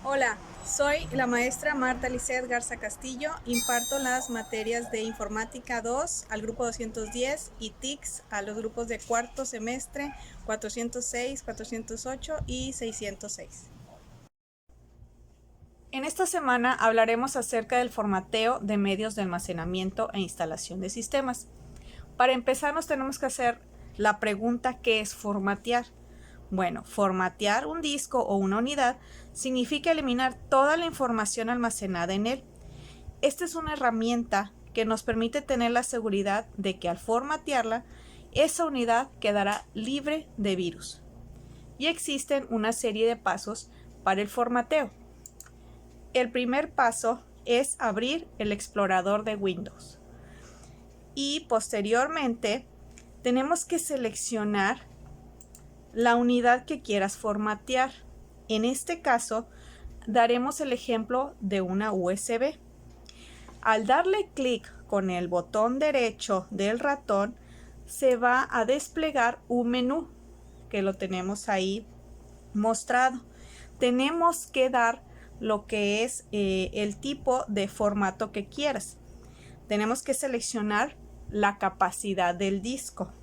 Hola, soy la maestra Marta Lisset Garza Castillo, imparto las materias de Informática 2 al grupo 210 y TICS a los grupos de cuarto semestre 406, 408 y 606. En esta semana hablaremos acerca del formateo de medios de almacenamiento e instalación de sistemas. Para empezar nos tenemos que hacer la pregunta ¿qué es formatear? Bueno, formatear un disco o una unidad significa eliminar toda la información almacenada en él. Esta es una herramienta que nos permite tener la seguridad de que al formatearla, esa unidad quedará libre de virus. Y existen una serie de pasos para el formateo. El primer paso es abrir el explorador de Windows. Y posteriormente tenemos que seleccionar la unidad que quieras formatear. En este caso, daremos el ejemplo de una USB. Al darle clic con el botón derecho del ratón, se va a desplegar un menú que lo tenemos ahí mostrado. Tenemos que dar lo que es el tipo de formato que quieras. Tenemos que seleccionar la capacidad del disco.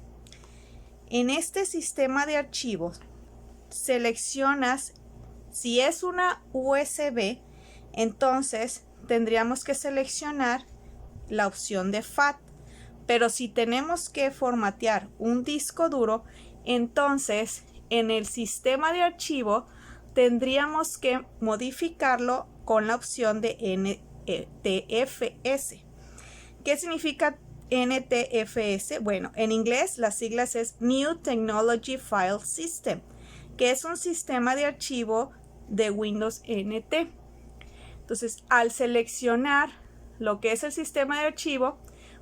En este sistema de archivos, seleccionas si es una USB, entonces tendríamos que seleccionar la opción de FAT. Pero si tenemos que formatear un disco duro, entonces en el sistema de archivo tendríamos que modificarlo con la opción de NTFS. ¿Qué significa NTFS? Bueno, en inglés las siglas es New Technology File System, que es un sistema de archivo de Windows NT. Entonces, al seleccionar lo que es el sistema de archivo,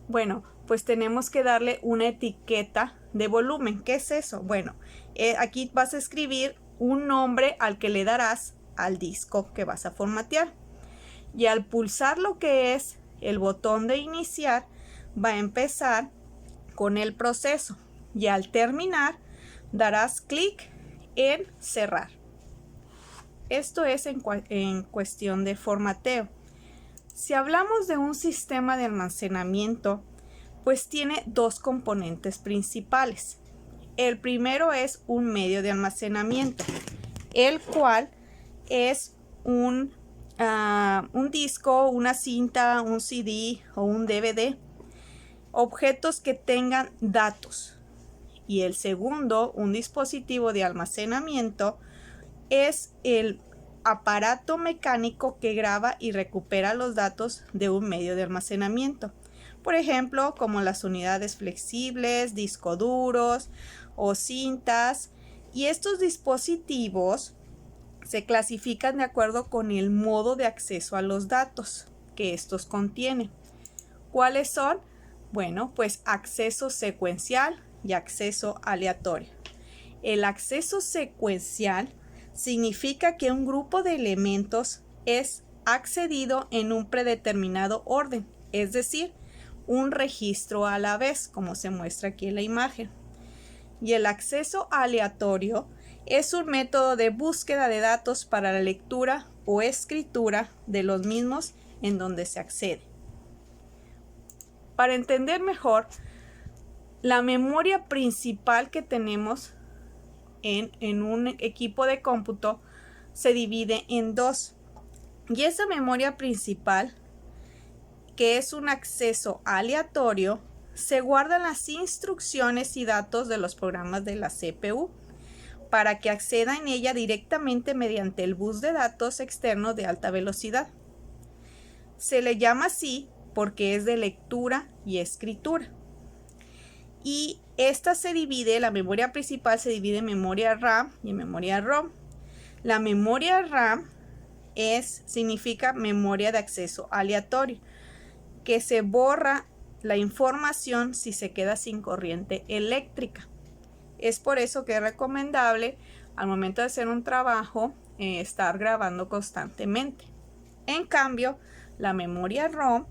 bueno, pues tenemos que darle una etiqueta de volumen. ¿Qué es eso? Bueno, aquí vas a escribir un nombre al que le darás al disco que vas a formatear. Y al pulsar lo que es el botón de iniciar, va a empezar con el proceso. Y al terminar, darás clic en cerrar. Esto es en cuestión de formateo. Si hablamos de un sistema de almacenamiento, pues tiene dos componentes principales. El primero es un medio de almacenamiento, el cual es un disco, una cinta, un CD o un DVD, objetos que tengan datos. Y el segundo, un dispositivo de almacenamiento, es el aparato mecánico que graba y recupera los datos de un medio de almacenamiento. Por ejemplo, como las unidades flexibles, discos duros o cintas. Y estos dispositivos se clasifican de acuerdo con el modo de acceso a los datos que estos contienen. ¿Cuáles son? Bueno, pues acceso secuencial y acceso aleatorio. El acceso secuencial significa que un grupo de elementos es accedido en un predeterminado orden, es decir, un registro a la vez, como se muestra aquí en la imagen. Y el acceso aleatorio es un método de búsqueda de datos para la lectura o escritura de los mismos en donde se accede. Para entender mejor, la memoria principal que tenemos en un equipo de cómputo se divide en dos. Y esa memoria principal, que es un acceso aleatorio, se guardan las instrucciones y datos de los programas de la CPU para que acceda en ella directamente mediante el bus de datos externo de alta velocidad. Se le llama así porque es de lectura y escritura. Y esta se divide, la memoria principal se divide en memoria RAM y en memoria ROM. La memoria RAM significa memoria de acceso aleatorio, que se borra la información si se queda sin corriente eléctrica. Es por eso que es recomendable al momento de hacer un trabajo estar grabando constantemente. En cambio, la memoria ROM,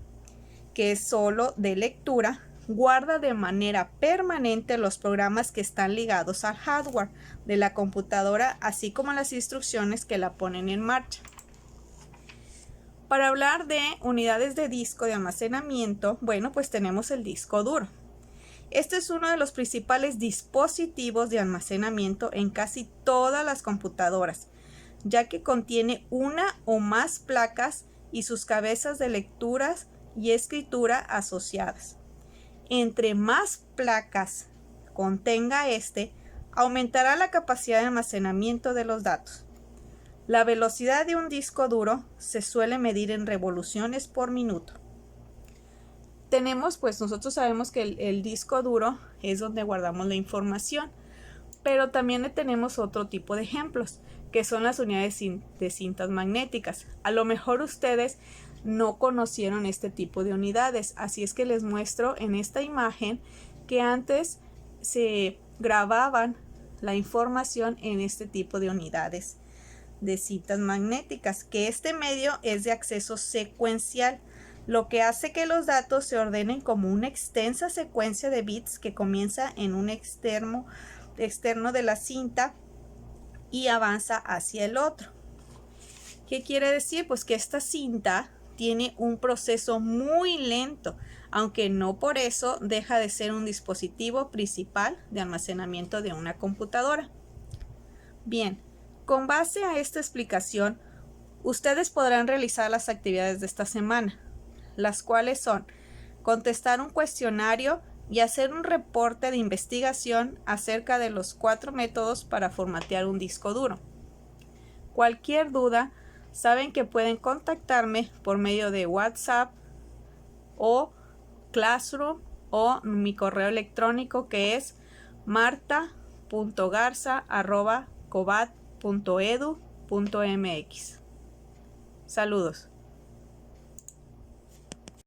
que es solo de lectura, guarda de manera permanente los programas que están ligados al hardware de la computadora, así como las instrucciones que la ponen en marcha. Para hablar de unidades de disco de almacenamiento, bueno, pues tenemos el disco duro. Este es uno de los principales dispositivos de almacenamiento en casi todas las computadoras, ya que contiene una o más placas y sus cabezas de lecturas y escritura asociadas. Entre más placas contenga aumentará la capacidad de almacenamiento de los datos. La velocidad de un disco duro se suele medir en revoluciones por minuto. Nosotros sabemos que el disco duro es donde guardamos la información, pero también tenemos otro tipo de ejemplos, que son las unidades de cintas magnéticas. A lo mejor ustedes no conocieron este tipo de unidades, así es que les muestro en esta imagen que antes se grababan la información en este tipo de unidades de cintas magnéticas, que este medio es de acceso secuencial, lo que hace que los datos se ordenen como una extensa secuencia de bits que comienza en un externo de la cinta y avanza hacia el otro. ¿Qué quiere decir? Pues que esta cinta tiene un proceso muy lento, aunque no por eso deja de ser un dispositivo principal de almacenamiento de una computadora. Bien, con base a esta explicación, ustedes podrán realizar las actividades de esta semana, las cuales son contestar un cuestionario y hacer un reporte de investigación acerca de los 4 métodos para formatear un disco duro. Cualquier duda, saben que pueden contactarme por medio de WhatsApp o Classroom o mi correo electrónico, que es marta.garza@cobat.edu.mx. Saludos.